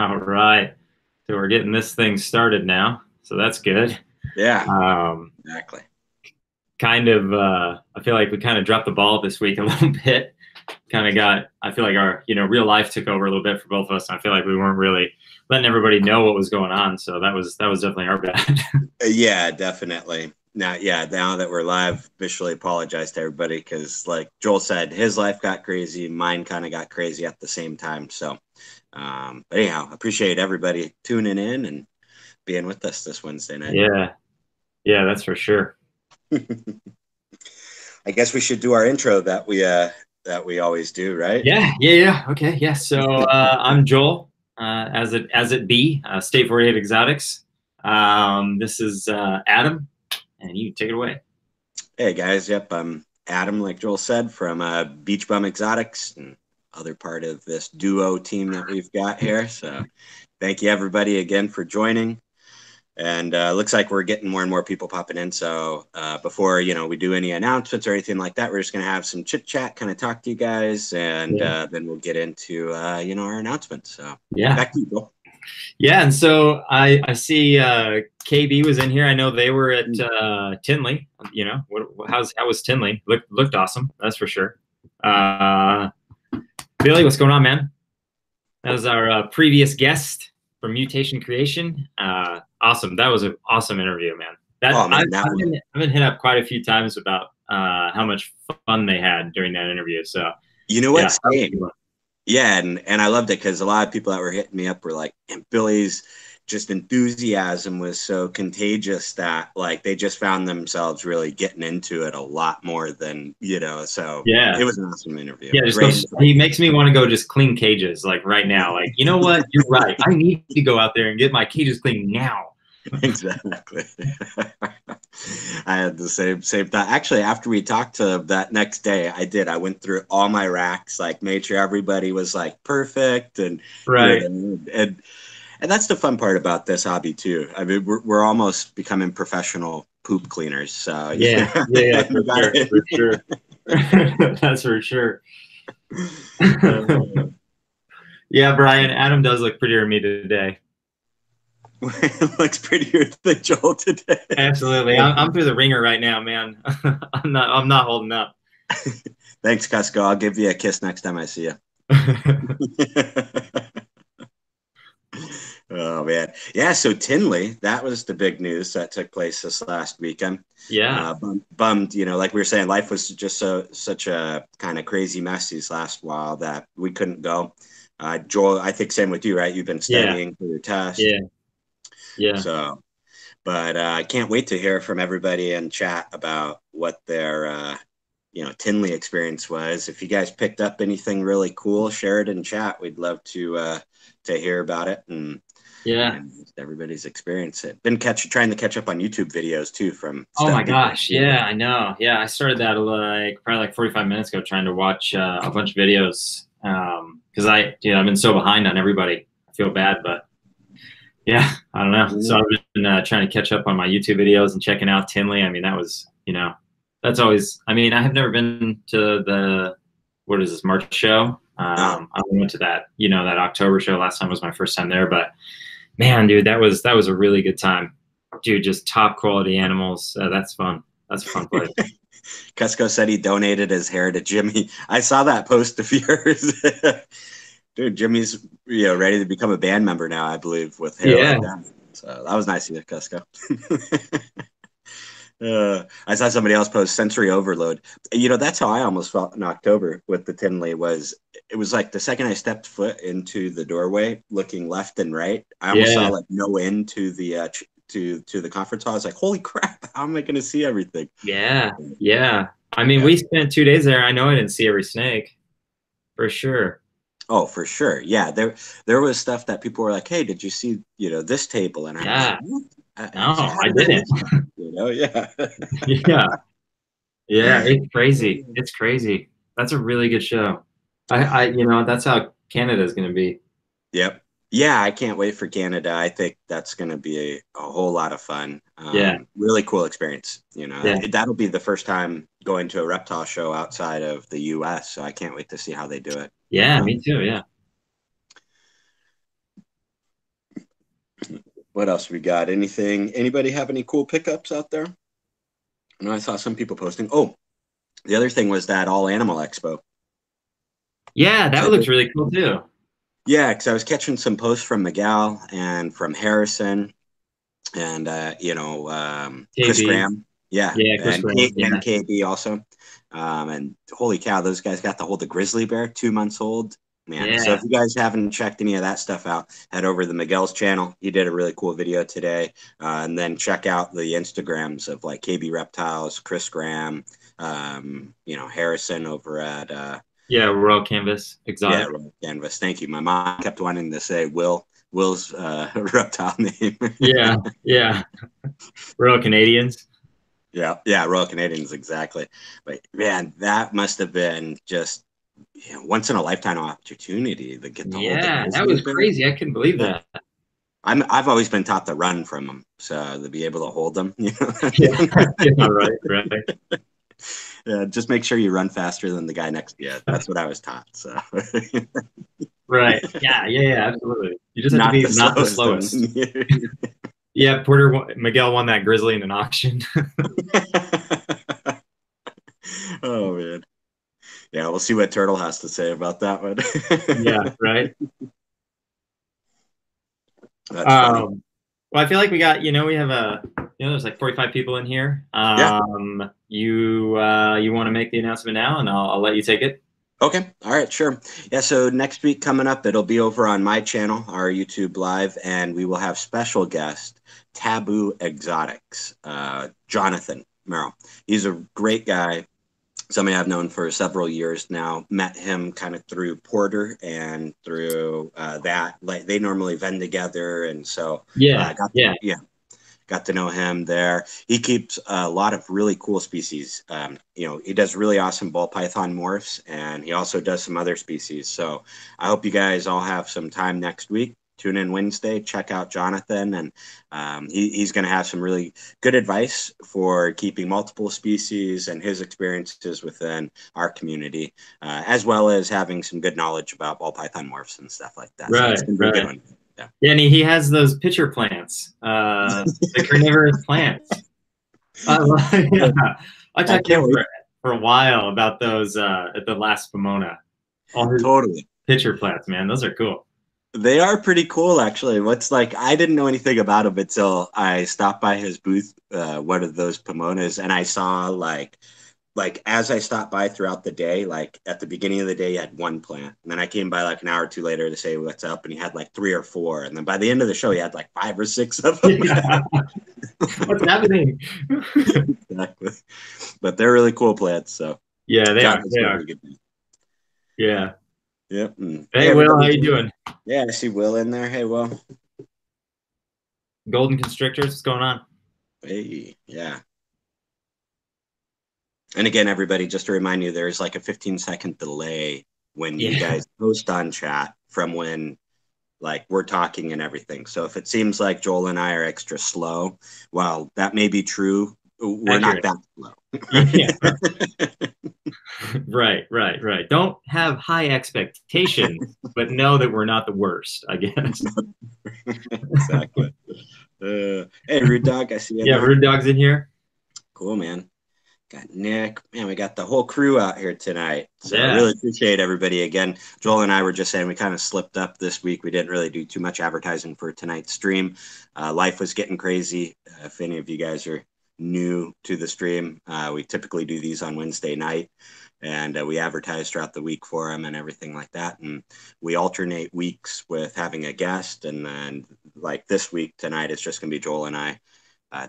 All right. So we're getting this thing started now. So that's good. Yeah, Um, exactly. I feel like we kind of dropped the ball this week a little bit. I feel like our, real life took over a little bit for both of us. I feel like we weren't really letting everybody know what was going on. So that was definitely our bad. Yeah, definitely. Now that we're live, officially apologize to everybody because, like Joel said, his life got crazy, mine kind of got crazy at the same time. So, but anyhow, appreciate everybody tuning in and being with us this Wednesday night. Yeah. Yeah, that's for sure. I guess we should do our intro that we always do, right? Yeah. Okay. Yeah. So I'm Joel, as it be, State 48 Exotics. This is Adam, and you take it away. Hey guys, yep, I'm Adam, like Joel said, from Beach Bum Exotics and other part of this duo team that we've got here. So thank you everybody again for joining. And looks like we're getting more and more people popping in. So before we do any announcements or anything like that, we're just gonna have some chit chat, kind of talk to you guys, and Yeah. then we'll get into our announcements. So Yeah. back to you, Bill. Yeah. And so I see KB was in here. I know they were at Tinley. How was Tinley? Looked awesome. That's for sure. Billy, what's going on, man? That was our previous guest from Mutation Creation. Awesome. That was an awesome interview, man. Oh man, I've been hit up quite a few times about how much fun they had during that interview. So you know yeah, what? Same. Yeah, and I loved it because a lot of people that were hitting me up were like, and Billy's just enthusiasm was so contagious that like they just found themselves really getting into it a lot more than so yeah, it was an awesome interview. yeah. Great. He makes me want to go just clean cages like right now. Like, you know what? You're right. I need to go out there and get my cages clean now. Exactly. I had the same thought. Actually, after we talked to that next day, I went through all my racks, like made sure everybody was like perfect and Right. and that's the fun part about this hobby too. I mean, we're almost becoming professional poop cleaners. So Yeah, for sure, for sure. That's for sure. Yeah, Brian, Adam does look prettier than me today. Looks prettier than Joel today. Absolutely. I'm through the ringer right now, man. I'm not holding up. Thanks, Cusco. I'll give you a kiss next time I see you. Oh man, yeah. So Tinley, that was the big news that took place this last weekend. Yeah. Bummed, like we were saying, life was just such a kind of crazy mess these last while that we couldn't go. Joel, I think same with you, right? You've been Yeah. studying for your test, Yeah. Yeah. so. But I can't wait to hear from everybody in chat about what their Tinley experience was. If you guys picked up anything really cool, share it in chat. We'd love to hear about it Yeah. and everybody's experience. It been trying to catch up on YouTube videos too from Oh my stuff people. gosh. Yeah, I know. Yeah, I started that probably like 45 minutes ago, trying to watch a bunch of videos. Because I've been so behind on everybody. I feel bad, but yeah, I don't know. So I've been trying to catch up on my YouTube videos and checking out Tinley. I mean, that was, that's always, I mean, I have never been to what is this, March show? I went to that, that October show last time was my first time there, but man, dude, that was a really good time. Dude, just top quality animals. That's fun. That's a fun place. Cusco said he donated his hair to Jimmy. I saw that post of yours. Dude, Jimmy's ready to become a band member now, I believe, with hair like that. So that was nice of you, Cusco. I saw somebody else post sensory overload. That's how I almost felt in October with the Tinley. It was like the second I stepped foot into the doorway, looking left and right, I almost saw like no end to the to the conference hall. I was like, holy crap, how am I going to see everything? Yeah. I mean, we spent 2 days there. I know I didn't see every snake, for sure. Oh, for sure. Yeah, there was stuff that people were like, "Hey, did you see, this table?" And I was like, "What?" No, I didn't. Yeah. Yeah, it's crazy. It's crazy. That's a really good show. That's how Canada is going to be. Yep. Yeah, I can't wait for Canada. I think that's going to be a whole lot of fun. Yeah. Really cool experience. Yeah. That'll be the first time going to a reptile show outside of the US. So I can't wait to see how they do it. Yeah, me too. Yeah. What else we got? Anything? Anybody have any cool pickups out there? I know I saw some people posting. Oh, the other thing was that All Animal Expo. Yeah, that So looks really cool too. yeah, because I was catching some posts from Miguel and from Harrison and Chris KB. Graham. Yeah, Yeah, Chris and Graham. And Yeah. KB also. And holy cow, those guys got to hold the grizzly bear, 2 months old. Man, so Yeah. if you guys haven't checked any of that stuff out, head over to the Miguel's channel. He did a really cool video today. And then check out the Instagrams of like KB Reptiles, Chris Graham, Harrison over at Yeah, Royal Canvas yeah, Exotic. Roll Canvas. Thank you. My mom kept wanting to say Will's reptile name. Yeah, yeah. Royal Canadians. Yeah, yeah, Royal Canadians, exactly. But man, that must have been just once in a lifetime opportunity to get to hold the Yeah, that grizzly was bear. crazy. I couldn't believe Yeah. that. I've always been taught to run from them, so to be able to hold them, Yeah, yeah, right, right. yeah, just make sure you run faster than the guy next to you. That's what I was taught. So Right. Yeah, yeah, yeah, absolutely. You just have to not be the not the slowest in slowest. the Yeah, Miguel won that grizzly in an auction. Oh man. Yeah, we'll see what Turtle has to say about that one. Yeah, right. That's funny. Well, I feel like we got, we have there's like 45 people in here. Yeah. You want to make the announcement now, and I'll let you take it. Okay. All right. Sure. Yeah. So next week coming up, it'll be over on my channel, our YouTube live, and we will have special guest Taboo Exotics, Jonathan Merrill. He's a great guy. Somebody I've known for several years now. Met him kind of through Porter and through that. Like they normally vend together, and so Yeah, yeah, got to know him there. He keeps a lot of really cool species. He does really awesome ball python morphs, and he also does some other species. So I hope you guys all have some time next week. Tune in Wednesday, check out Jonathan, and he's going to have some really good advice for keeping multiple species and his experiences within our community, as well as having some good knowledge about ball python morphs and stuff like that. So it's right, going to be a good right. one. Yeah. Yeah, and he has those pitcher plants, the carnivorous plants. Yeah. I I talked to can't him wait. for a while about those at the last Pomona. All his Totally. pitcher plants, man. Those are cool. They are pretty cool, actually. What's like, I didn't know anything about him until I stopped by his booth, one of those Pomonas, and I saw like as I stopped by throughout the day, like at the beginning of the day, he had one plant, and then I came by like an hour or two later to say what's up, and he had like three or four, and then by the end of the show, he had like 5 or 6 of them. Yeah. What's happening? Exactly. But they're really cool plants. So Yeah, they John are. has They a are. really good. Yeah. Yep. Hey, Hey, Will, how everybody. you doing? Yeah, I see Will in there. Hey, Will. Golden constrictors, what's going on? Hey, yeah. And again, everybody, just to remind you, there's like a 15-second delay when you Yeah. guys post on chat from when like we're talking and everything. So if it seems like Joel and I are extra slow, well, that may be true. We're not Accurate. that slow. Yeah. Right, right, right. Don't have high expectations, but know that we're not the worst, I guess. Exactly. Hey, Rude Dog, I see you in Yeah, there. Rude Dog's in here. Cool, man. Got Nick. Man, we got the whole crew out here tonight. So I Yeah. really appreciate everybody again. Joel and I were just saying we kind of slipped up this week. We didn't really do too much advertising for tonight's stream. Life was getting crazy. If any of you guys are new to the stream, we typically do these on Wednesday night. And we advertise throughout the week for them and everything like that. And we alternate weeks with having a guest. And then, like this week, tonight, it's just going to be Joel and I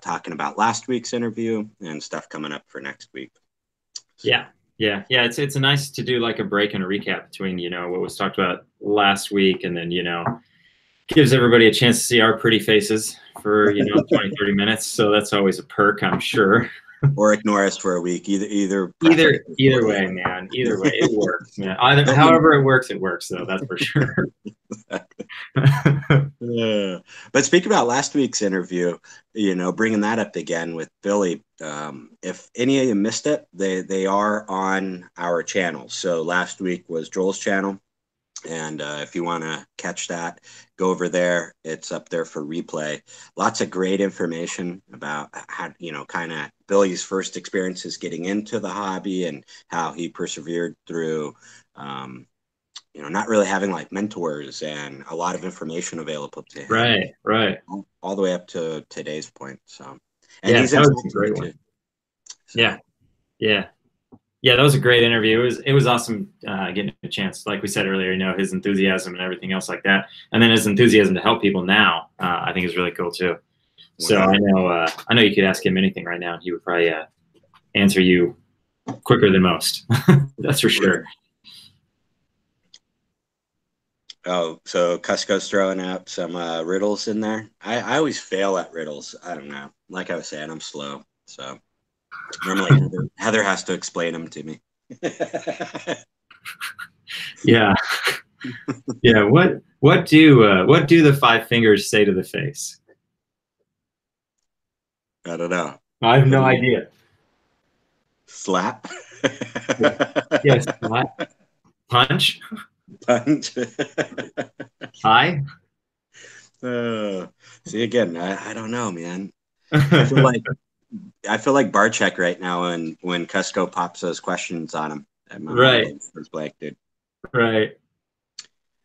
talking about last week's interview and stuff coming up for next week. So, Yeah. Yeah. Yeah. It's nice to do like a break and a recap between, what was talked about last week, and then, gives everybody a chance to see our pretty faces for, 20, 30 minutes. So that's always a perk, I'm sure. or ignore us for a week. Either Either way, man. Either way, it works, man. However it works though, that's for sure. Yeah. But speaking about last week's interview, bringing that up again with Billy, if any of you missed it, they are on our channel. So last week was Joel's channel. And if you want to catch that, go over there. It's up there for replay. Lots of great information about how, kind of Billy's first experiences getting into the hobby and how he persevered through, not really having like mentors and a lot of information available to him Right, right. all the way up to today's point. So, and Yeah, he's that in was a Tinley great too. one. So, Yeah, yeah. Yeah, that was a great interview. It was awesome getting a chance, like we said earlier, his enthusiasm and everything else like that, and then his enthusiasm to help people now, I think is really cool too. So 100. I know you could ask him anything right now, and he would probably answer you quicker than most. That's for sure. Oh, so Cusco's throwing out some riddles in there. I always fail at riddles. I don't know. Like I was saying, I'm slow. So normally Heather has to explain them to me. Yeah, yeah. What do the five fingers say to the face? I don't know. I have no idea. Slap. Yes, punch, Punch. hi. See again. I don't know, man. I feel like Barcheck right now when Cusco pops those questions on him. And my mind Right, goes blank, dude. right.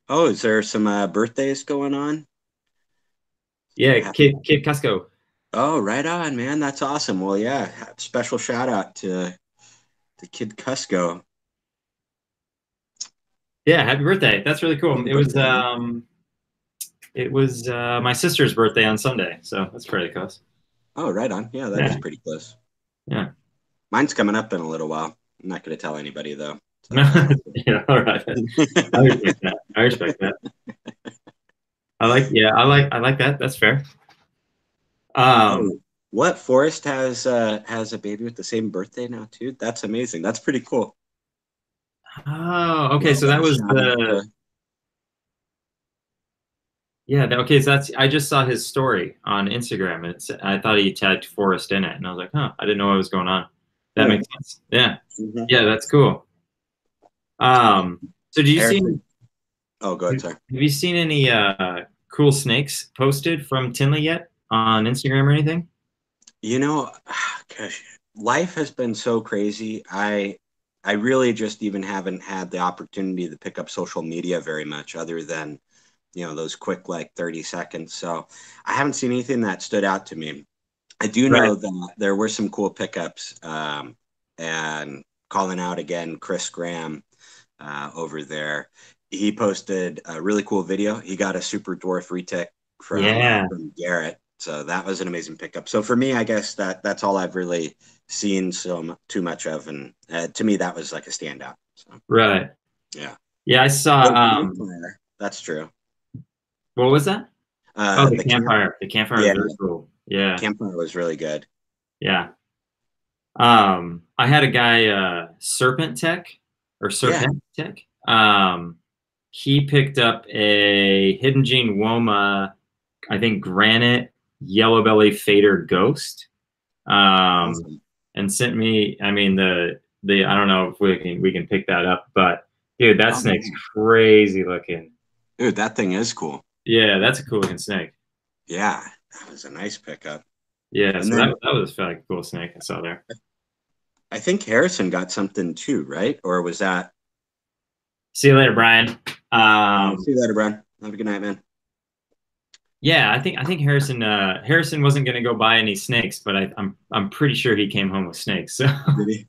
Oh, is there some birthdays going on? Yeah, Kid Cusco. Oh, right on, man. That's awesome. Well, yeah, special shout out to Kid Cusco. Yeah, happy birthday. That's really cool. Happy birthday, man. It was my sister's birthday on Sunday, so that's pretty close. Oh, right on. Yeah, that is Yeah, pretty close. yeah. Mine's coming up in a little while. I'm not going to tell anybody though. So, Yeah, all right. I respect that. I respect that. I like that. That's fair. Um, oh, what Forrest has a baby with the same birthday now too? That's amazing. That's pretty cool. oh, okay. Yeah, So that was shout out the to yeah. Okay, so that's I just saw his story on Instagram, and I thought he tagged Forrest in it, and I was like, huh, I didn't know what was going on. That yeah. makes sense. Yeah, Mhm. yeah, that's cool. So do you see? Harrison. Oh, go ahead, Have sorry. you seen any cool snakes posted from Tinley yet on Instagram or anything? You know, gosh, life has been so crazy. I really just even haven't had the opportunity to pick up social media very much other than, those quick like 30 seconds. So I haven't seen anything that stood out to me. I do Right. know that there were some cool pickups, and calling out again Chris Graham over there. He posted a really cool video. He got a super dwarf retic Yeah. from Garrett, so that was an amazing pickup. So for me, I guess that's all I've really seen too much of, and to me, that was like a standout. So Right. yeah. Yeah, I saw Oh, campfire. That's true. what was that? Oh, the The camp. campfire. The campfire was Yeah, very cool. Yeah. campfire was really good. Yeah. I had a guy, Serpent Tech or Yeah. Serpent Tech. He picked up a Hidden Gene Woma, I think granite yellow belly fader ghost. Um, Awesome. and sent me, I mean, the I don't know if we can pick that up, but dude, that Oh, snake's yeah. crazy looking. Dude, that thing is cool. Yeah, that's a cool looking snake. Yeah, that was a nice pickup. Yeah, And so then that was like a cool snake I saw there. I think Harrison got something too, right? Or was that? See you later, Brian. See you later, Brian. Have a good night, man. Yeah, I think Harrison wasn't gonna go buy any snakes, but I'm pretty sure he came home with snakes. So Did he?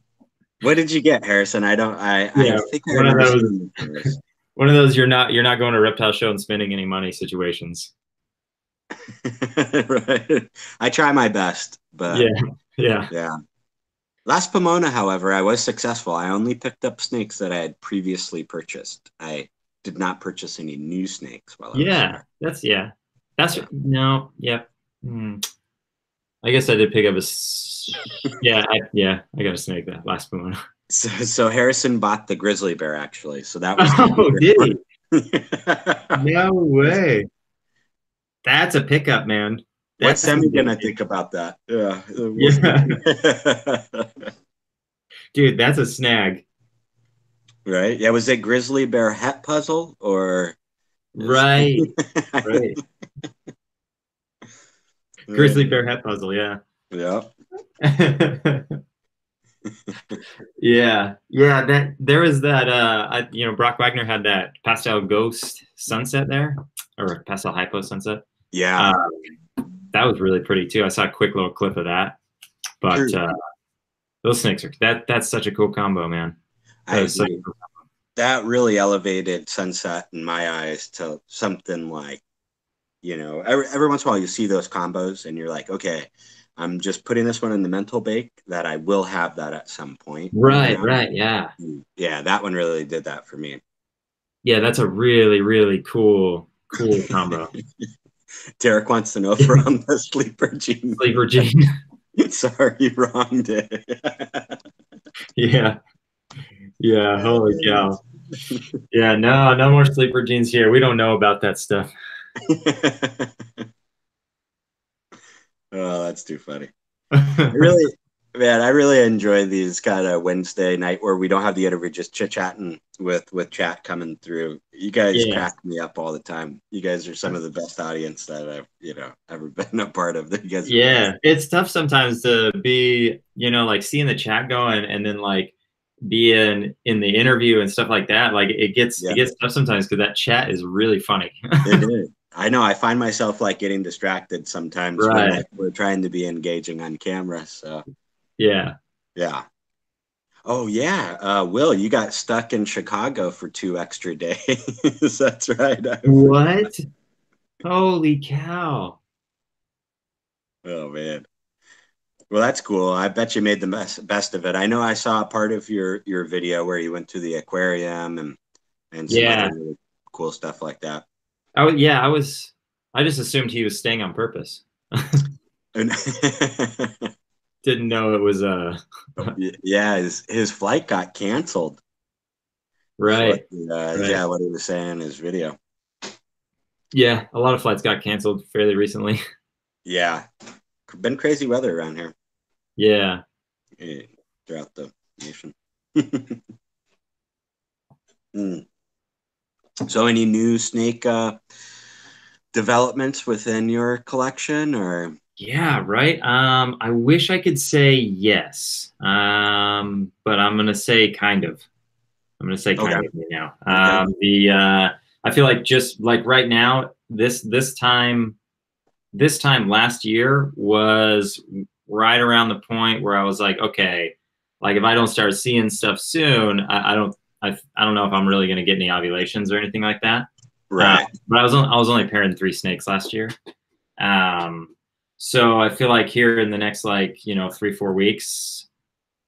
What did you get, Harrison? I don't. I yeah, think I one of remember those seeing the photos. one of those you're not going to Reptile Show and spending any money situations. Right. I try my best, Yeah, but yeah. yeah. Last Pomona, however, I was successful. I only picked up snakes that I had previously purchased. I did not purchase any new snakes while I was Yeah, there. yeah. That's Yeah. no, yep. I guess I did pick up I got a snake that last moon. So Harrison bought the grizzly bear actually. So that was the Oh, did he? secret. No way. That's a pickup, man. What's That's Sammy some gonna good- think about that? Yeah, we'll see. yeah, dude, that's a snag. Right. Yeah. Was it grizzly bear hat puzzle or is Right, right. Grizzly uh, bear hat puzzle, yeah. yeah. Yeah, yeah. That there was that. Brock Wagner had that pastel ghost sunset there, or pastel hypo sunset. Yeah. Uh, that was really pretty too. I saw a quick little clip of that. But True. those snakes are that's such a cool combo, man. I That is such a agree. cool. That really elevated sunset in my eyes to something like, every once in a while you see those combos and you're like, okay, I'm just putting this one in the mental bake that I will have that at some point, Right, right, yeah, Yeah, that one really did that for me. yeah. That's a really, really cool combo. Derek wants to know if we're on the sleeper gene. Sleeper Gene. Sorry, wrong day. Yeah, yeah. Holy cow. Yeah, no, no more sleeper genes here. We don't know about that stuff. Oh, that's too funny. Really, man, I really enjoy these kind of Wednesday night where we don't have the interview, just chit chatting with chat coming through. You guys Yeah. crack me up all the time. You guys are some of the best audience that I've ever been a part of. You guys are the best. Yeah, it's tough sometimes to be, like seeing the chat going and then like be in the interview and stuff like that. Like it Yeah, gets tough sometimes because that chat is really funny. it is. I know. I find myself like getting distracted sometimes when Right. like we're trying to be engaging on camera. So Yeah. yeah. Oh yeah, Will, you got stuck in Chicago for 2 extra days. That's right. I forgot. What? Holy cow. Oh man. Well, that's cool. I bet you made the best of it. I know I saw a part of your video where you went to the aquarium and some other Yeah. really cool stuff like that. Yeah, I just assumed he was staying on purpose. And Didn't know it was yeah, his flight got canceled. Is what right. Right. what he was saying in his video. Yeah, a lot of flights got canceled fairly recently. Yeah, been crazy weather around here Yeah. throughout the nation. Mm. So, any new snake developments within your collection, or Yeah, right. I wish I could say yes. But I'm gonna say kind of. I'm gonna say okay, kind of right now. okay, I feel like just like right now, this time last year was right around the point where I was like, okay, like if I don't start seeing stuff soon, I don't know if I'm really gonna get any ovulations or anything like that. right, But I was only pairing 3 snakes last year. Um, so I feel like here in the next 3-4 weeks,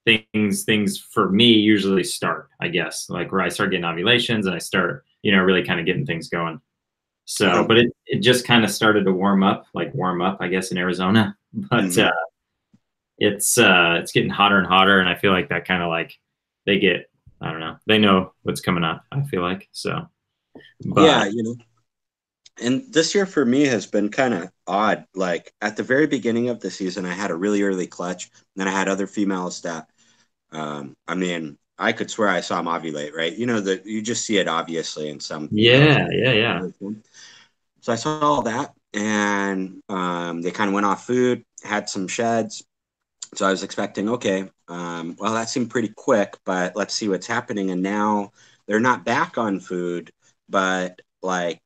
things for me usually start, I guess, like where I start getting ovulations and I start, really kind of getting things going. So, okay. but it just kind of started to warm up, I guess, in Arizona. But Mm-hmm. it's getting hotter and hotter, and I feel like that kind of like they get, I don't know, they know what's coming up. I feel like so, Yeah, but and this year for me has been kind of odd. Like at the very beginning of the season, I had a really early clutch, and then I had other females that, I mean, I could swear I saw them ovulate, right? That you just see it obviously in some females. yeah, yeah, yeah, So I saw all that, and they kind of went off food, had some sheds. So I was expecting, okay, well, that seemed pretty quick, but let's see what's happening. And now they're not back on food, but like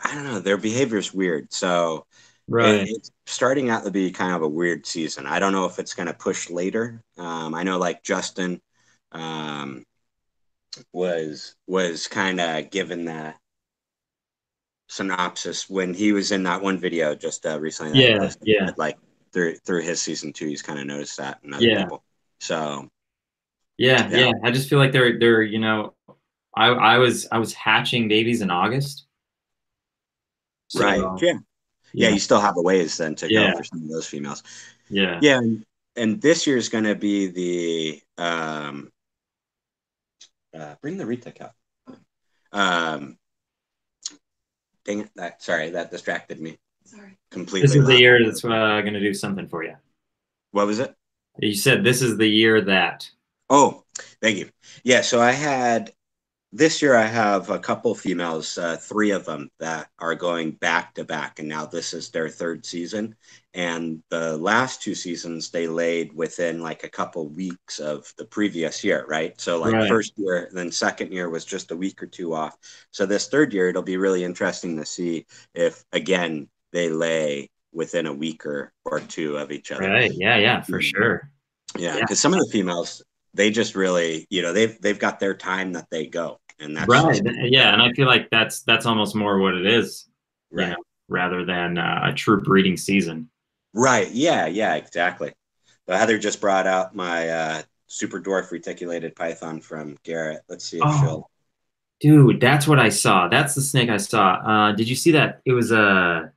I don't know, their behavior's weird. So right, it's starting out to be kind of a weird season. I don't know if it's going to push later. I know like Justin um, was kind of given that synopsis when he was in that one video just recently that he yeah, posted. yeah, But like through his season 2, he's kind of noticed that in other yeah. people. So Yeah, yeah, yeah. I just feel like they're I was hatching babies in August. right, So, yeah, yeah. yeah, You still have a ways then to go yeah, for some of those females. yeah. Yeah, and this year's going to be the bring the Rita cup. Um, dang it! That distracted me. Sorry, This completely is the lost. year that's gonna do something for you. What was it? You said this is the year that. Oh, Thank you. Yeah, so I had this year I have a couple females, three of them that are going back to back, and now this is their third season. And the last two seasons they laid within like a couple weeks of the previous year, right? So like Right. first year, then second year was just a week or two off. So this third year, it'll be really interesting to see if again they lay within a week or two of each other. Right. Yeah. Yeah. For Mm. sure. Yeah, Yeah. because some of the females, they just really, they've got their time that they go, and that's Right. just Yeah. And I feel like that's almost more what it is, you know, right. rather than a true breeding season. Right. Yeah. Yeah. Exactly. So Heather just brought out my super dwarf reticulated python from Garrett. Let's see if Oh, she'll. dude, that's what I saw. That's the snake I saw. Did you see that? It was a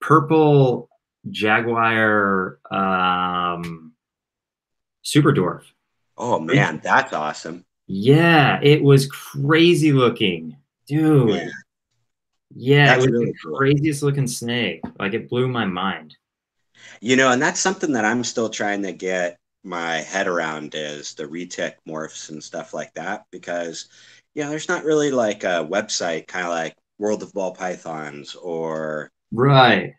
purple jaguar super dwarf. Oh man, that's awesome. Yeah, it was crazy looking, Man, dude. Yeah, it that's was the really cool. craziest looking snake. Like it blew my mind. And that's something that I'm still trying to get my head around is the retic morphs and stuff like that because there's not really like a website kind of like World of Ball Pythons or Right,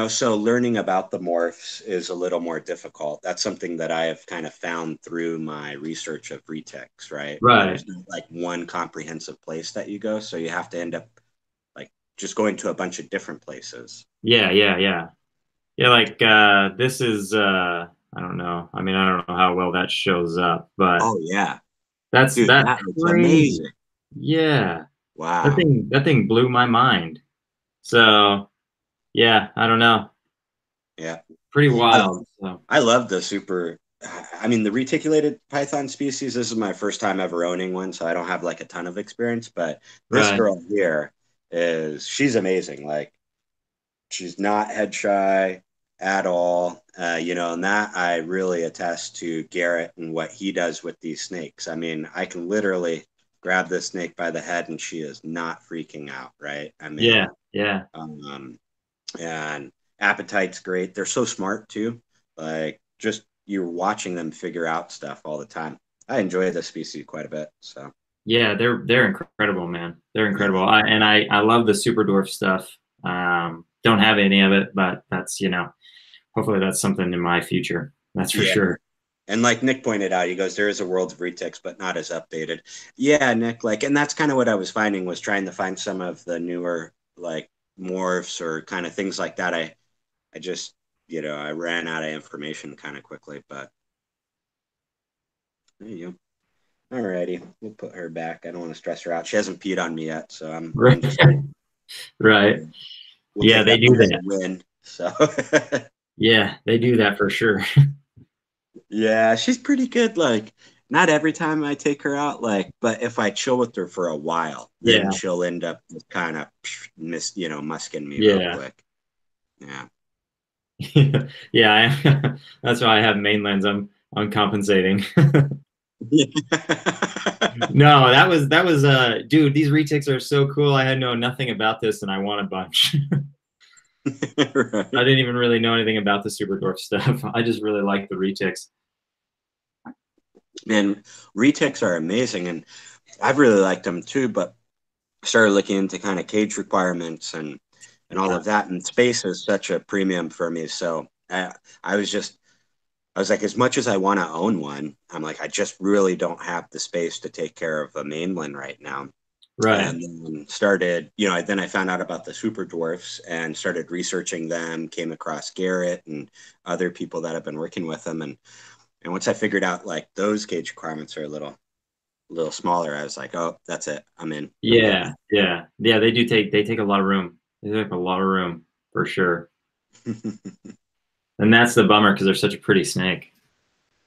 so learning about the morphs is a little more difficult. That's something that I have kind of found through my research of retics, right? right. There's not like one comprehensive place that you go, so you have to end up like just going to a bunch of different places. Yeah, yeah, yeah. Yeah, like this is I don't know. I mean, I don't know how well that shows up, but Oh yeah, dude, that's that looks crazy. amazing. Yeah. Wow. That thing blew my mind. So, yeah, I don't know. Yeah. Pretty I, wild. So, I love the super. I mean, the reticulated python species. This is my first time ever owning one, so I don't have like a ton of experience. But this right. girl here she's amazing. Like, she's not head shy at all. And that I really attest to Garrett and what he does with these snakes. I mean, I can literally grab this snake by the head and she is not freaking out, right? I Yeah, mean, yeah. um, and appetite's great. They're so smart too. Like just you're watching them figure out stuff all the time. I enjoy this species quite a bit. So Yeah, they're incredible, man. They're yeah, incredible. I love the super dwarf stuff. Don't have any of it, but that's, hopefully that's something in my future. That's for yeah. sure. And like Nick pointed out, he goes, there is a world of retics, but not as updated. Yeah, Nick, like, and that's kind of what I was finding was trying to find some of the newer like morphs or kind of things like that. I just, I ran out of information kind of quickly, but there you go. Alrighty, we'll put her back. I don't want to stress her out. She hasn't peed on me yet, so I'm Right. just Right. we'll Yeah, take they that do one as a that. win. So Yeah, they do that for sure. yeah, she's pretty good. Like, not every time I take her out, like, but if I chill with her for a while, then Yeah. she'll end up kind of musking me real Yeah. quick. Yeah. Yeah, that's why I have mainlands. I'm compensating. No, that was dude, these retics are so cool. I had known nothing about this and I want a bunch. I Right. didn't even really know anything about the super dwarf stuff. I just really like the retics. Man, retics are amazing, and I've really liked them too. But started looking into kind of cage requirements and all Yeah. of that, and space is such a premium for me. So I was just I was like, as much as I want to own one, I'm like, I just really don't have the space to take care of a mainland right now. Right. And then started, then I found out about the super dwarfs and started researching them, came across Garrett and other people that have been working with them. And once I figured out like those cage requirements are a little smaller, I was like, oh, that's it. I'm in. I'm getting Yeah. Yeah. Yeah, they take a lot of room. They take a lot of room for sure. it. And that's the bummer because they're such a pretty snake.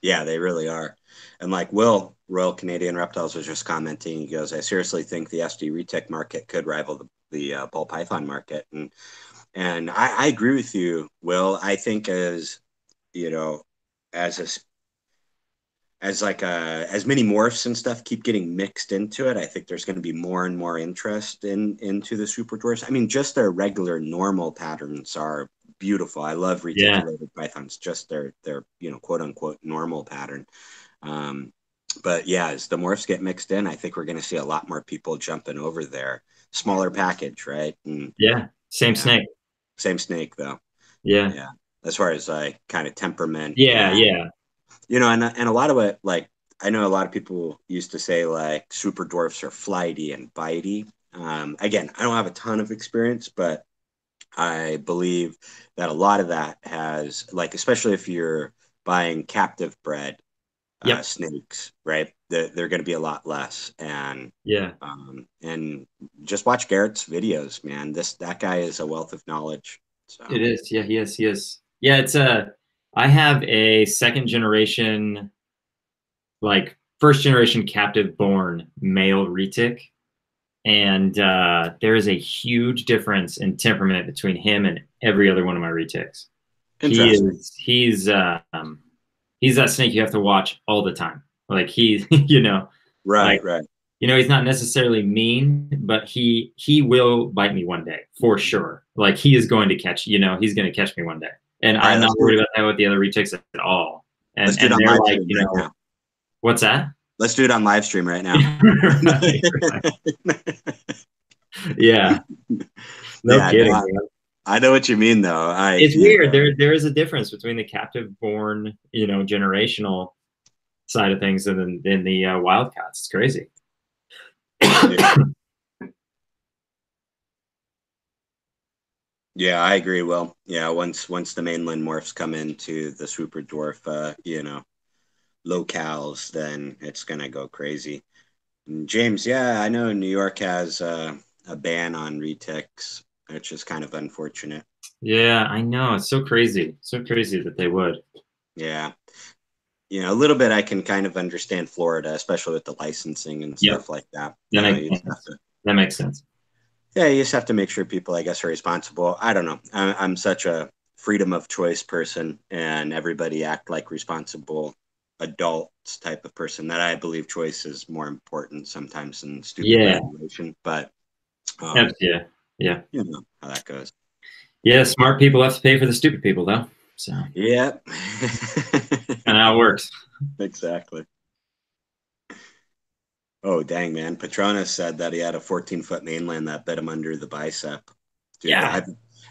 Yeah, they really are. And like Will, Royal Canadian Reptiles, was just commenting, he goes, I seriously think the SD retic market could rival the ball python market. And I agree with you, Will. I think you know, as a as like as many morphs and stuff keep getting mixed into it, I think there's going to be more and more interest into the super dwarfs. I mean, just their regular normal patterns are beautiful. I love Yeah. reticulated pythons, just their quote unquote normal pattern. Um, But yeah, as the morphs get mixed in, I think we're going to see a lot more people jumping over there. Smaller package, right? And Yeah. Same yeah, snake. same snake though. Yeah. Yeah, as far as like kind of temperament Yeah. and Yeah. and a lot of what like I know a lot of people used to say like super dwarfs are flighty and bitey. Again, I don't have a ton of experience, but I believe that a lot of that has like, especially if you're buying captive bred Yep. snakes, right? They're going to be a lot less, Yeah. and just watch Garrett's videos, man. That guy is a wealth of knowledge. It So is. Yeah. He is. He is. Yeah. It's a. I have a second generation, like first generation captive born male retic, and there is a huge difference in temperament between him and every other one of my retics. He interesting. is. He's that snake you have to watch all the time. Like he's, like Right, right. he's not necessarily mean, but he will bite me one day for sure. Like he is going to catch, he's going to catch me one day, and All right, I'm not worried about that with the other retics at all. let's And do it on they're live like, stream right now. what's that? Let's do it on live stream right now. Right, right. Yeah, no Yeah, kidding, no, man. I know what you mean though. It's weird. There is a difference between the captive born, generational side of things and then the wildcats. It's crazy. Yeah, yeah, I agree. Well, yeah, once the mainland morphs come into the super dwarf, locales, then it's gonna go crazy. And James, yeah, I know New York has a ban on retics, which is kind of unfortunate. Yeah, I know. It's so crazy. So crazy that they would. Yeah, a little bit I can kind of understand Florida, especially with the licensing and Yep. stuff like that. That makes You just have sense. to, That makes sense. yeah, you just have to make sure people, I guess, are responsible. I don't know. I'm such a freedom of choice person, and everybody act like responsible adults type of person that I believe choice is more important sometimes than stupid Yeah. regulation. But Yeah. Yeah. you know how that goes. Yeah. Smart people have to pay for the stupid people, though. So Yep. and how it works. Exactly. Oh, dang, man. Patronus said that he had a 14-foot mainland that bit him under the bicep. Dude, Yeah.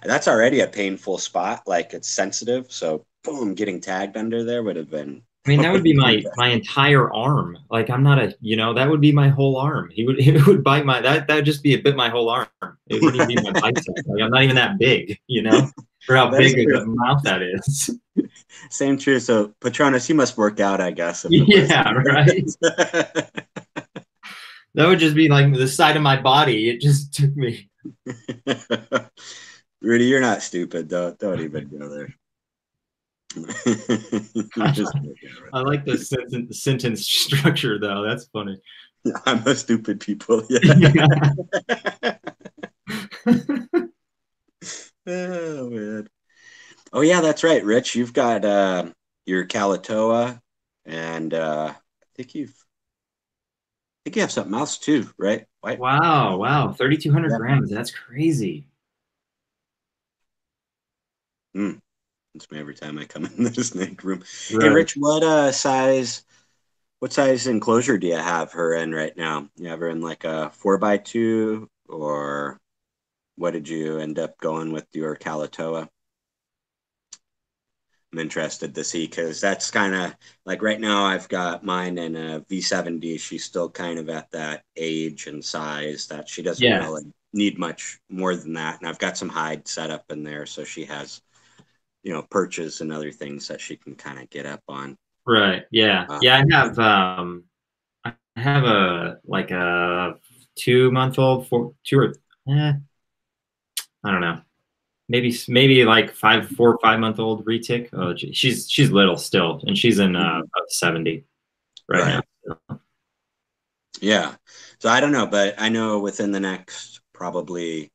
that's already a painful spot. Like, it's sensitive. So, boom, getting tagged under there would have been. I mean, that would be my entire arm. Like I'm not that would be my whole arm. He would bite that would just be a bit my whole arm. It wouldn't even be my bicep. Like I'm not even that big, for how That is big of true. a mouth that is. Same true. So, Patronus, you must work out, I guess, if it was. Yeah, right. That would just be like the side of my body. It just took me. Rudy, you're not stupid. Don't even go there. I like the sentence structure though. That's funny. I'm a stupid people. Yeah. Oh man. Oh yeah, that's right, Rich. You've got your Kalatoa, and I think you have something else too, right? White. Wow. 3,200 Yeah. grams. That's crazy. Mm. It's me every time I come in the snake room. Hey, Right. Rich, what size enclosure do you have her in right now? You have her in like a 4x2, or what did you end up going with your Kalatoa? I'm interested to see because that's kind of like right now I've got mine in a V70. She's still kind of at that age and size that she doesn't Yeah. really need much more than that. And I've got some hide set up in there, so she has perches and other things that she can kind of get up on. Right. Yeah. Uh, Yeah. I have a like a 2 month old for two or I don't know. Maybe like 4 or 5 month old retic. Oh, she's little still, and she's in about 70 right right. now. Yeah. So I don't know, but I know within the next probably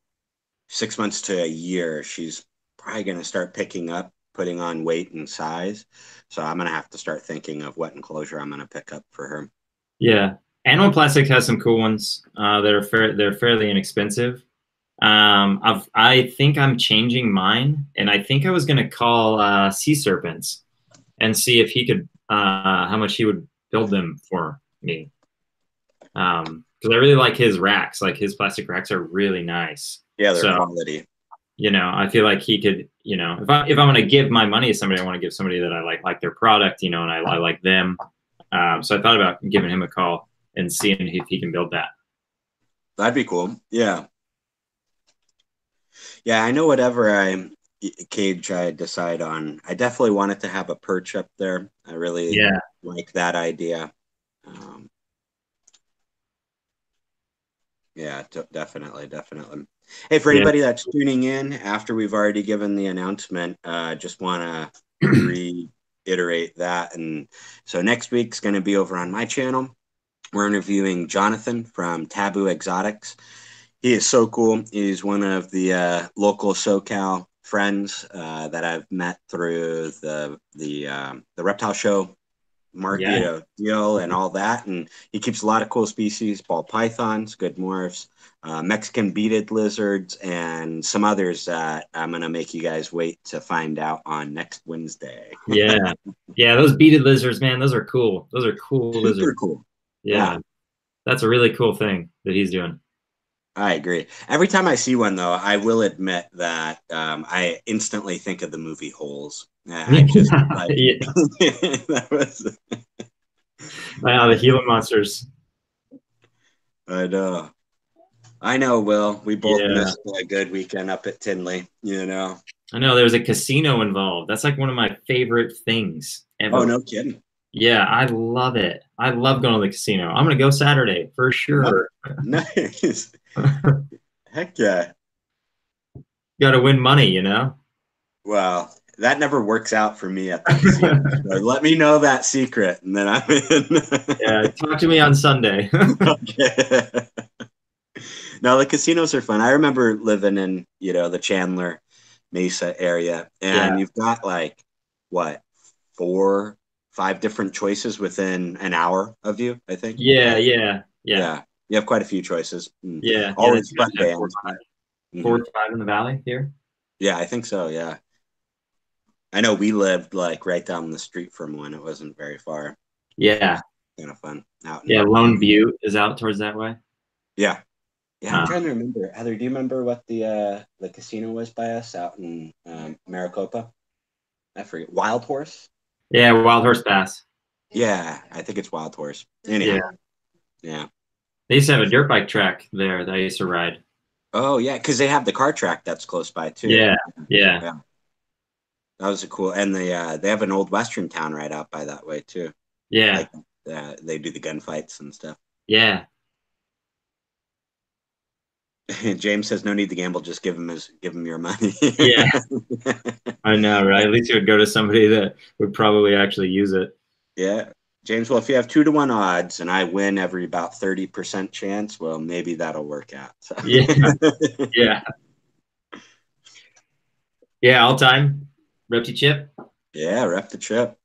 6 months to a year, she's probably going to start picking up, putting on weight and size. So I'm going to have to start thinking of what enclosure I'm going to pick up for her. Yeah, Animal Plastic has some cool ones that are they're fairly inexpensive. I think I'm changing mine, and I think I was gonna call Sea Serpents and see if he could how much he would build them for. me. Because I really like his racks. Like his plastic racks are really nice. Yeah, they're So, quality. I feel like he could, if I'm gonna give my money to somebody, I want to give somebody that I like their product, and I like them. So I thought about giving him a call and seeing if he can build that. That'd be cool. Yeah. Yeah, I know whatever cage I decide on, I definitely wanted to have a perch up there. I really Yeah. like that idea. Um, yeah, definitely, definitely. Hey, for Yeah. anybody that's tuning in after we've already given the announcement, just want to reiterate that. And so next week's going to be over on my channel. We're interviewing Jonathan from Taboo Exotics. He is so cool. He's one of the local SoCal friends that I've met through the reptile show Yeah. deal and all that. And he keeps a lot of cool species: ball pythons, good morphs, Mexican beaded lizards, and some others that I'm gonna make you guys wait to find out on next Wednesday. Yeah. Yeah. Those beaded lizards, man, those are cool. Those are cool Super lizards. cool. Yeah. Yeah. That's a really cool thing that he's doing. I agree. Every time I see one, though, I will admit that I instantly think of the movie Holes. I just like Yeah. that was. The Gila monsters. I know. I know, Will. We both Yeah. missed a good weekend up at Tinley. You know. I know there's a casino involved. That's like one of my favorite things Oh, ever. no kidding. Yeah, I love it. I love going to the casino. I'm gonna go Saturday for Yep. sure. Nice. Heck yeah. Got to win money. Well, that never works out for me at the casino. So let me know that secret, and then I'm in. Yeah, talk to me on Sunday. Okay. No, the casinos are fun. I remember living in, the Chandler Mesa area, Yeah, and you've got like what, 5 different choices within an hour of you, I think. yeah, yeah, yeah, Yeah, you have quite a few choices. yeah. That's Always you guys fun have four, bands. five, Mhm. 4 or 5 in the valley here. Yeah, I think so. Yeah, I know we lived like right down the street from one. It wasn't very far. It Yeah, was kind of fun out yeah. in. Lone Butte is out towards that way. Yeah, yeah. I'm Uh, trying to remember. Heather, do you remember what the casino was by us out in Maricopa? I forget. Wild Horse? yeah, Wild Horse Pass. Yeah, I think it's Wild Horse. Yeah, Anyhow, yeah. they used to have a dirt bike track there that I used to ride. Oh, yeah, because they have the car track that's close by too. Yeah, yeah, Yeah, that was a cool. And they have an old Western town right out by that way too. yeah, Like they do the gunfights and stuff. yeah, James says no need to gamble, just give him your money. yeah. I know, right? At least you would go to somebody that would probably actually use it. Yeah. James, well, if you have 2-to-1 odds and I win every about 30% chance, well, maybe that'll work out. So. Yeah, yeah, yeah. All time, Repti chip. Yeah, rep the chip.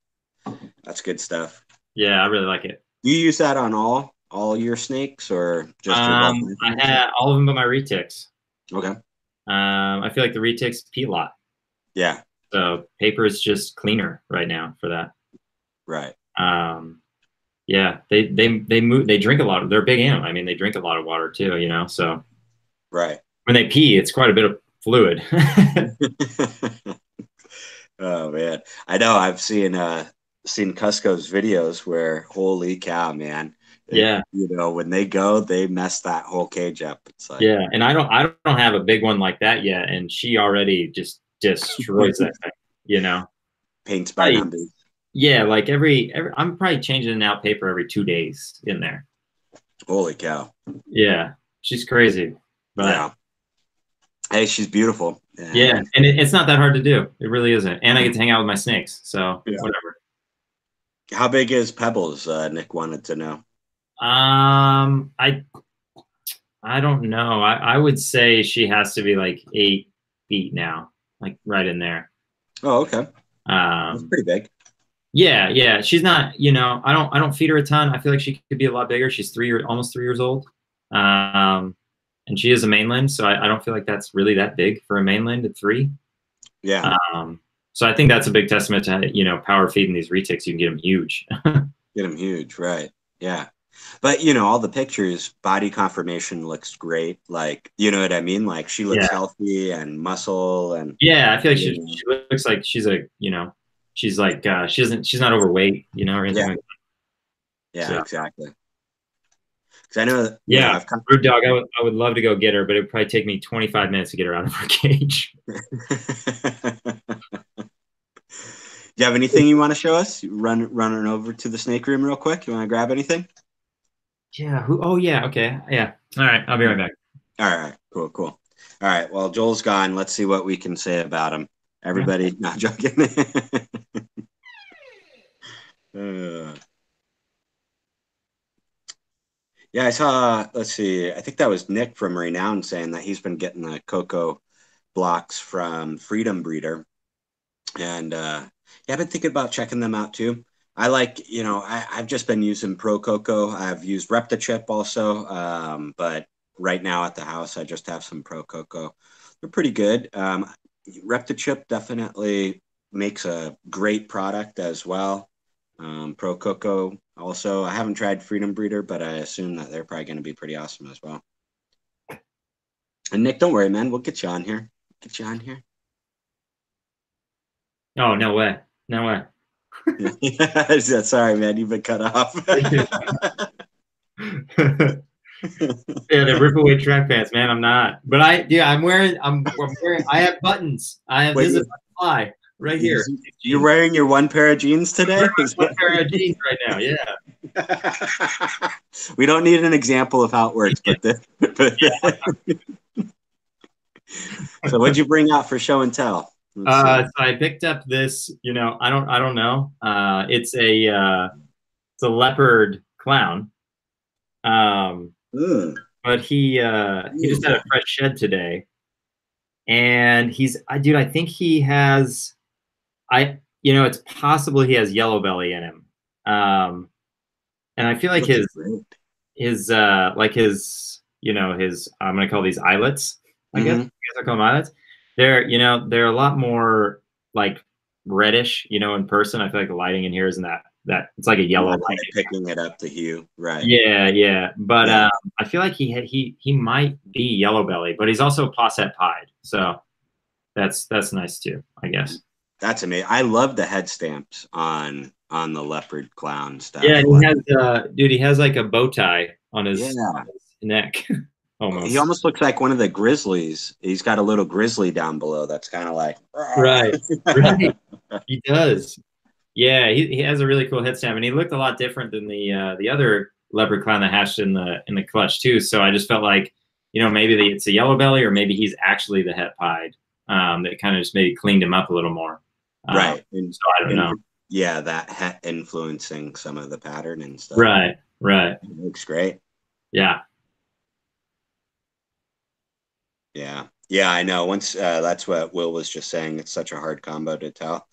That's good stuff. Yeah, I really like it. Do you use that on all your snakes or just your ball I pythons? had all of them but my retics. Okay. I feel like the retics pee a lot, Yeah. so paper is just cleaner right now for that. Right. Yeah, they move. They drink a lot. They're a big animal. I mean, they drink a lot of water too. So Right. when they pee, it's quite a bit of fluid. Oh man, I know. I've seen Cusco's videos where holy cow, man! Yeah, When they go, they mess that whole cage up. It's like yeah. And I don't have a big one like that yet, and she already just destroys that thing. paints by Probably, numbers. yeah, like every I'm probably changing out paper every 2 days in there. Holy cow! Yeah, she's crazy, but Yeah. Hey, she's beautiful. yeah, And and it's not that hard to do. It really isn't. And I get to hang out with my snakes, so yeah. whatever. How big is Pebbles? Nick wanted to know. I don't know. I would say she has to be like 8 feet now, like right in there. Oh, okay. That's Um, pretty big. yeah, yeah. She's not. I don't feed her a ton. I feel like she could be a lot bigger. She's almost 3 years old. And she is a mainland, so I don't feel like that's really that big for a mainland at 3. Yeah. So I think that's a big testament to power feeding these retics. You can get them huge. Get them huge. Right. Yeah. But you know, all the pictures, body conformation looks great. Like, you know what I mean? Like she looks Yeah. healthy and muscle and Yeah, I feel like you she know, looks like she's a, she's like she's not overweight, or yeah, anything like that. yeah, So exactly. Because I know, you know, yeah, I've come. Brood Dog, I would love to go get her, but it would probably take me 25 minutes to get her out of her cage. Do you have anything you want to show us? Running over to the snake room real quick. You want to grab anything? Yeah, oh yeah, okay. Yeah. All right, I'll be right back. All right, cool, cool. All right, well, Joel's gone. Let's see what we can say about him. Yeah. Everybody, not joking. Uh, yeah, I saw, let's see, I think that was Nick from Renown saying that he's been getting the cocoa blocks from Freedom Breeder. And yeah, I've been thinking about checking them out too. I like, you know, I've just been using Pro Cocoa. I've used Reptichip also, but right now at the house, I just have some Pro Cocoa. They're pretty good. Reptichip definitely makes a great product as well. Pro Cocoa also, I haven't tried Freedom Breeder, but I assume that they're probably going to be pretty awesome as well. And Nick, don't worry, man. We'll get you on here. Get you on here. Oh, no way. No way. Sorry, man. You've been cut off. Yeah, the Ripaway track pants, man. I'm not. But I'm wearing, I have buttons. This is Wait, a fly right here. you're Jeans. wearing your one pair of jeans I'm today? wearing one pair of jeans right now. Yeah. We don't need an example of how it works, but, so what'd you bring out for show and tell? Let's see. So I picked up this, I don't know. It's a leopard clown. Um, Mm, but he just had a beautiful. fresh shed today. And dude, I think he has, it's possible he has yellow belly in him. And I feel like Looks great. his I'm gonna call these eyelets, I guess. I Mm-hmm. guess I call them eyelets. They're a lot more like reddish, in person. I feel like the lighting in here isn't that it's like a yellow Not quite lighting. picking it up the hue, right? Yeah, yeah. But Yeah, I feel like he might be yellow belly, but he's also posset pied. So that's nice too, I guess. that's amazing. I love the head stamps on the leopard clown Yeah, stuff. and he has like a bow tie on Yeah, his neck, he almost. almost looks like one of the grizzlies. He's got a little grizzly down below that's kind of like. Right, right. He does. Yeah, he has a really cool head stamp, and he looked a lot different than the other leopard clown that hatched in the clutch too. So I just felt like, maybe it's a yellow belly, or maybe he's actually the het pied. That kind of just maybe cleaned him up a little more. Right. So I don't know. Yeah, that hat influencing some of the pattern and stuff. Right, right. It looks great. Yeah. Yeah. Yeah, I know. Once that's what Will was just saying. It's such a hard combo to tell.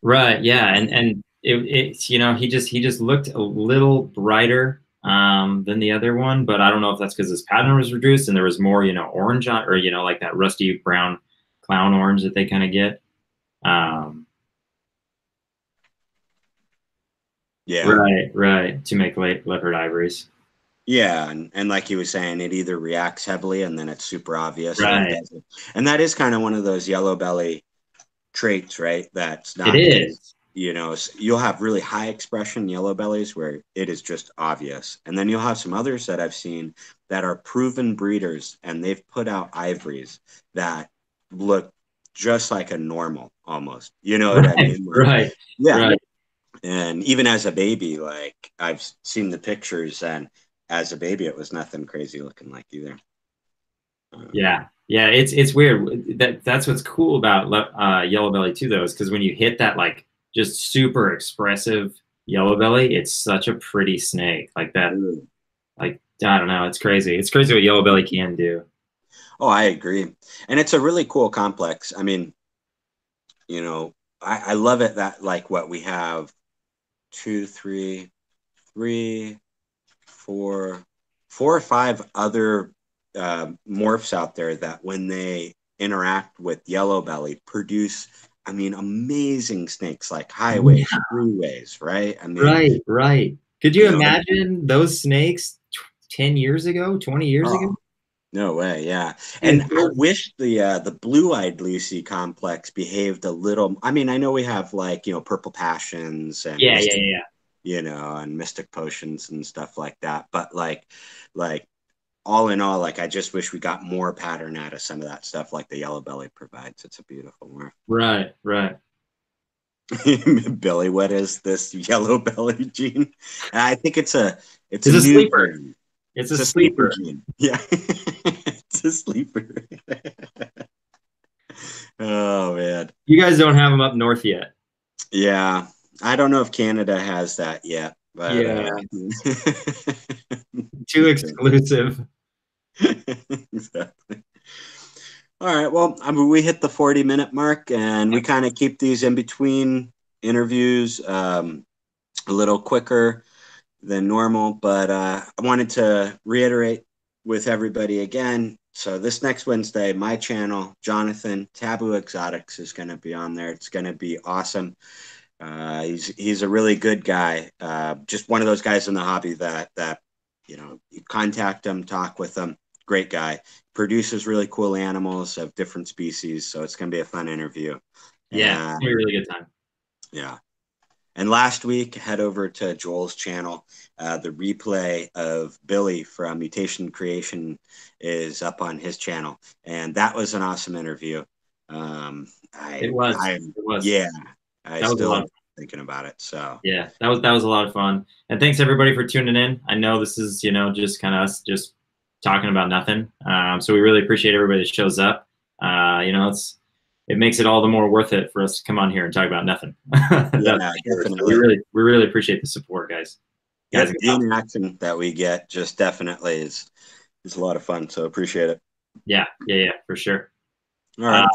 Right. Yeah. And it's he just looked a little brighter than the other one, but I don't know if that's because his pattern was reduced and there was more, orange on, or like that rusty brown clown orange that they kind of get. Um, Yeah. right. To make leopard ivories. Yeah, and like he was saying, it either reacts heavily and then it's super obvious, or it Right. doesn't. And that is kind of one of those yellow belly traits, right? That's It not as, is. you'll have really high expression yellow bellies where it is just obvious. And then you'll have some others that I've seen that are proven breeders and they've put out ivories that look just like a normal almost. You know what I Right. mean? Like, Right. yeah. Right. And even as a baby, like I've seen the pictures, and as a baby, it was nothing crazy looking like either. Yeah. Yeah. It's weird. That's what's cool about yellow belly too, though, is because when you hit that like just super expressive yellow belly, it's such a pretty snake. Like that. Mm. Like, I don't know. It's crazy. It's crazy what yellow belly can do. Oh, I agree. And it's a really cool complex. I mean, I love it that like what we have two, three, four or five other morphs out there that when they interact with yellow belly produce, I mean, amazing snakes like highways, Yeah. freeways, right? I mean, Right. Right. Could you imagine those snakes 10 years ago, 20 years ago? No way, yeah. And I wish the blue-eyed Lucy complex behaved a little. I mean, I know we have like, purple passions and mystic, and mystic potions and stuff like that. But like all in all, like I just wish we got more pattern out of some of that stuff, like the yellow belly provides. It's a beautiful morph. Right, right. Billy, what is this yellow belly gene? I think it's a a new sleeper. gene. It's a sleeper gene. Yeah. It's a sleeper. Oh man. You guys don't have them up north yet. Yeah. I don't know if Canada has that yet, but yeah. Too exclusive. Exactly. All right. Well, I mean, we hit the 40-minute mark, and we kind of keep these in between interviews a little quicker than normal. But I wanted to reiterate with everybody again. So this next Wednesday, my channel, Jonathan Taboo Exotics, is going to be on there. It's going to be awesome. He's a really good guy. Just one of those guys in the hobby that you contact him, talk with him. Great guy. Produces really cool animals of different species. So it's going to be a fun interview. Yeah, it's going to be a really good time. Yeah. And last week, head over to Joel's channel. The replay of Billy from Mutation Creation is up on his channel. And that was an awesome interview. It was. Yeah. I still thinking about it. So yeah, that was a lot of fun. And thanks everybody for tuning in. I know this is, just kind of us just talking about nothing. So we really appreciate everybody that shows up. It makes it all the more worth it for us to come on here and talk about nothing. Yeah, sure. So we really appreciate the support, guys. Yeah, the interaction that we get just definitely is a lot of fun. So appreciate it. Yeah, for sure. All right.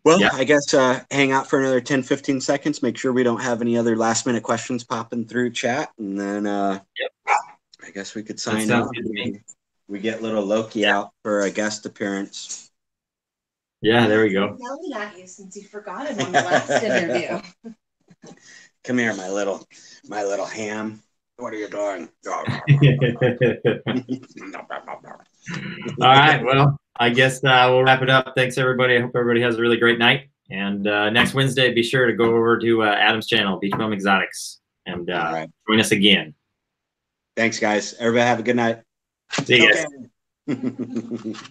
Well, I guess hang out for another 10, 15 seconds. Make sure we don't have any other last minute questions popping through chat. And then I guess we could sign off. We get little Loki out for a guest appearance. Yeah, there we go. Yelling at you since you forgot him on the last interview. Come here, my little ham. What are you doing? All right. Well, I guess we'll wrap it up. Thanks, everybody. I hope everybody has a really great night. And next Wednesday, be sure to go over to Adam's channel, Beach Bum Exotics, and join us again. Thanks, guys. Everybody have a good night. See you guys.